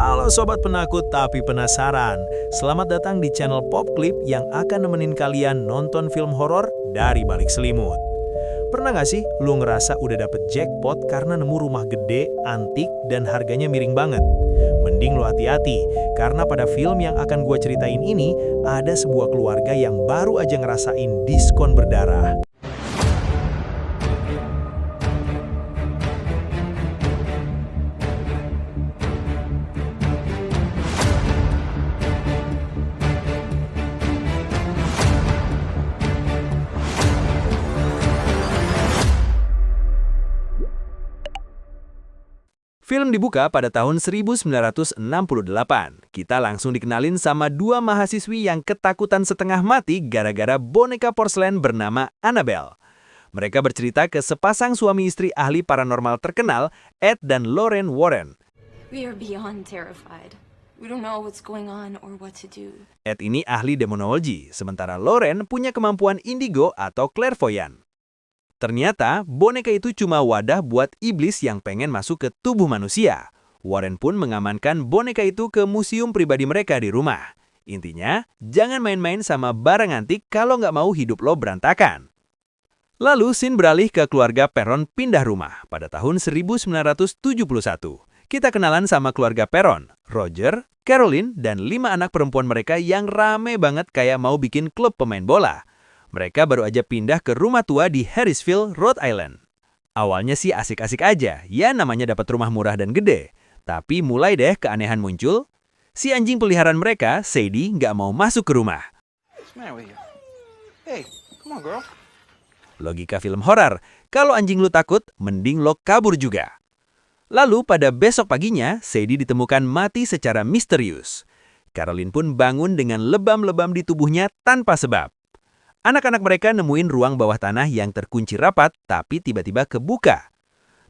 Halo sobat penakut tapi penasaran. Selamat datang di channel Pop Clip yang akan nemenin kalian nonton film horor dari balik selimut. Pernah gak sih lu ngerasa udah dapet jackpot karena nemu rumah gede, antik, dan harganya miring banget? Mending lu hati-hati, karena pada film yang akan gua ceritain ini, ada sebuah keluarga yang baru aja ngerasain diskon berdarah. Film dibuka pada tahun 1968. Kita langsung dikenalin sama dua mahasiswi yang ketakutan setengah mati gara-gara boneka porselen bernama Annabelle. Mereka bercerita ke sepasang suami istri ahli paranormal terkenal, Ed dan Lorraine Warren. We are beyond terrified. We don't know what's going on or what to do. Ed ini ahli demonologi, sementara Lorraine punya kemampuan indigo atau clairvoyant. Ternyata, boneka itu cuma wadah buat iblis yang pengen masuk ke tubuh manusia. Warren pun mengamankan boneka itu ke museum pribadi mereka di rumah. Intinya, jangan main-main sama barang antik kalau nggak mau hidup lo berantakan. Lalu, scene beralih ke keluarga Perron pindah rumah pada tahun 1971. Kita kenalan sama keluarga Perron, Roger, Caroline, dan 5 anak perempuan mereka yang rame banget kayak mau bikin klub pemain bola. Mereka baru aja pindah ke rumah tua di Harrisville, Rhode Island. Awalnya sih asik-asik aja, ya namanya dapat rumah murah dan gede. Tapi mulai deh keanehan muncul. Si anjing peliharaan mereka, Sadie, nggak mau masuk ke rumah. Hey, come on, girl. Logika film horor, kalau anjing lu takut, mending lo kabur juga. Lalu pada besok paginya, Sadie ditemukan mati secara misterius. Caroline pun bangun dengan lebam-lebam di tubuhnya tanpa sebab. Anak-anak mereka nemuin ruang bawah tanah yang terkunci rapat, tapi tiba-tiba kebuka.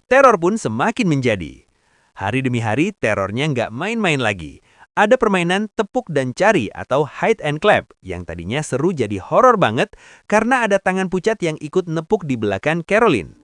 Teror pun semakin menjadi. Hari demi hari, terornya nggak main-main lagi. Ada permainan tepuk dan cari atau hide and clap, yang tadinya seru jadi horor banget karena ada tangan pucat yang ikut nepuk di belakang Caroline.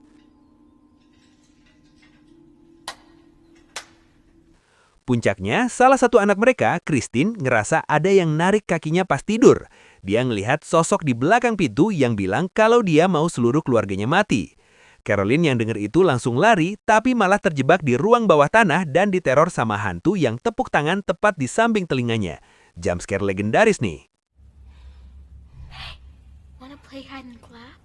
Puncaknya, salah satu anak mereka, Christine, ngerasa ada yang narik kakinya pas tidur. Dia ngelihat sosok di belakang pintu yang bilang kalau dia mau seluruh keluarganya mati. Caroline yang dengar itu langsung lari, tapi malah terjebak di ruang bawah tanah dan diteror sama hantu yang tepuk tangan tepat di samping telinganya. Jumpscare legendaris nih. Hey, wanna play hide and clap?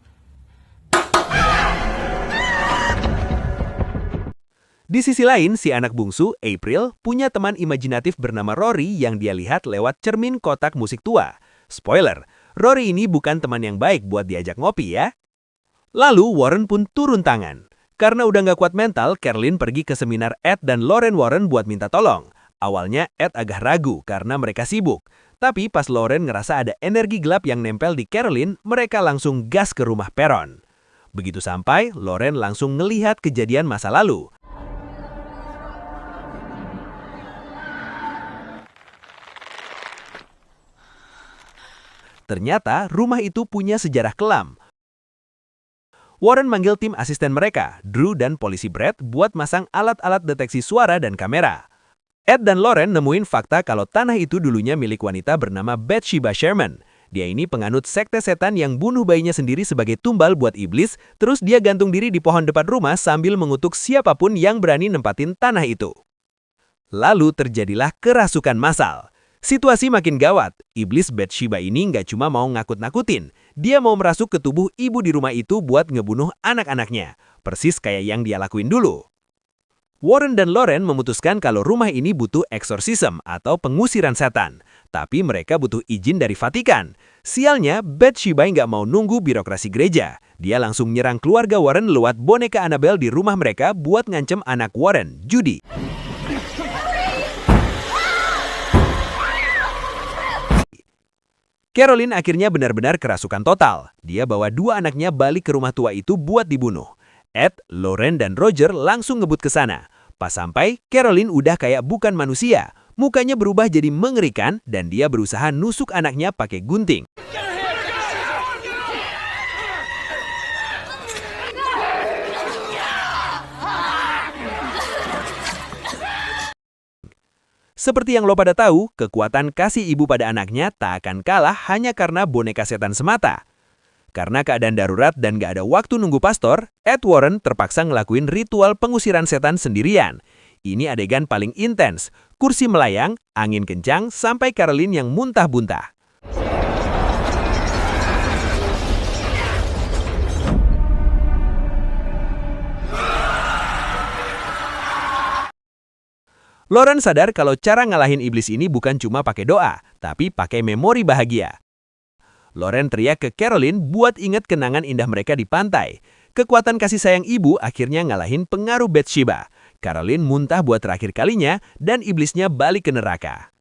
Di sisi lain, si anak bungsu, April, punya teman imajinatif bernama Rory yang dia lihat lewat cermin kotak musik tua. Spoiler, Rory ini bukan teman yang baik buat diajak ngopi ya. Lalu Warren pun turun tangan. Karena udah nggak kuat mental, Caroline pergi ke seminar Ed dan Lorraine Warren buat minta tolong. Awalnya Ed agak ragu karena mereka sibuk. Tapi pas Lorraine ngerasa ada energi gelap yang nempel di Caroline, mereka langsung gas ke rumah Perron. Begitu sampai, Lorraine langsung ngelihat kejadian masa lalu. Ternyata rumah itu punya sejarah kelam. Warren manggil tim asisten mereka, Drew dan polisi Brett, buat masang alat-alat deteksi suara dan kamera. Ed dan Lorraine nemuin fakta kalau tanah itu dulunya milik wanita bernama Bathsheba Sherman. Dia ini penganut sekte setan yang bunuh bayinya sendiri sebagai tumbal buat iblis, terus dia gantung diri di pohon depan rumah sambil mengutuk siapapun yang berani nempatin tanah itu. Lalu terjadilah kerasukan massal. Situasi makin gawat. Iblis Bathsheba ini nggak cuma mau ngakut-nakutin. Dia mau merasuk ke tubuh ibu di rumah itu buat ngebunuh anak-anaknya. Persis kayak yang dia lakuin dulu. Warren dan Lorraine memutuskan kalau rumah ini butuh exorcism atau pengusiran setan. Tapi mereka butuh izin dari Vatikan. Sialnya, Bathsheba nggak mau nunggu birokrasi gereja. Dia langsung nyerang keluarga Warren lewat boneka Annabelle di rumah mereka buat ngancem anak Warren, Judy. Caroline akhirnya benar-benar kerasukan total. Dia bawa 2 anaknya balik ke rumah tua itu buat dibunuh. Ed, Lorraine, dan Roger langsung ngebut ke sana. Pas sampai, Caroline udah kayak bukan manusia. Mukanya berubah jadi mengerikan dan dia berusaha nusuk anaknya pakai gunting. Seperti yang lo pada tahu, kekuatan kasih ibu pada anaknya tak akan kalah hanya karena boneka setan semata. Karena keadaan darurat dan gak ada waktu nunggu pastor, Ed Warren terpaksa ngelakuin ritual pengusiran setan sendirian. Ini adegan paling intens, kursi melayang, angin kencang, sampai Caroline yang muntah-buntah. Lauren sadar kalau cara ngalahin iblis ini bukan cuma pakai doa, tapi pakai memori bahagia. Lauren teriak ke Caroline buat ingat kenangan indah mereka di pantai. Kekuatan kasih sayang ibu akhirnya ngalahin pengaruh Bathsheba. Caroline muntah buat terakhir kalinya dan iblisnya balik ke neraka.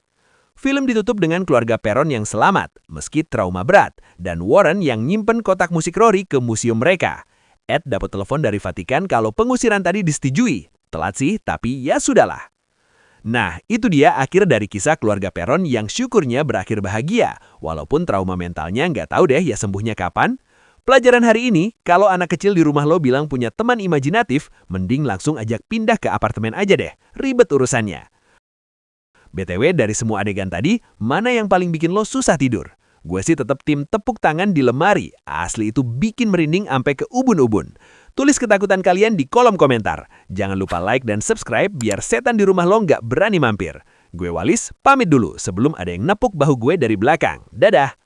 Film ditutup dengan keluarga Perron yang selamat, meski trauma berat, dan Warren yang nyimpen kotak musik Rory ke museum mereka. Ed dapat telepon dari Vatikan kalau pengusiran tadi disetujui. Telat sih, tapi ya sudahlah. Nah, itu dia akhir dari kisah keluarga Perron yang syukurnya berakhir bahagia, walaupun trauma mentalnya nggak tahu deh ya sembuhnya kapan. Pelajaran hari ini, kalau anak kecil di rumah lo bilang punya teman imajinatif, mending langsung ajak pindah ke apartemen aja deh, ribet urusannya. BTW, dari semua adegan tadi, mana yang paling bikin lo susah tidur? Gue sih tetap tim tepuk tangan di lemari, asli itu bikin merinding sampai ke ubun-ubun. Tulis ketakutan kalian di kolom komentar. Jangan lupa like dan subscribe biar setan di rumah lo nggak berani mampir. Gue Walis, pamit dulu sebelum ada yang nepuk bahu gue dari belakang. Dadah!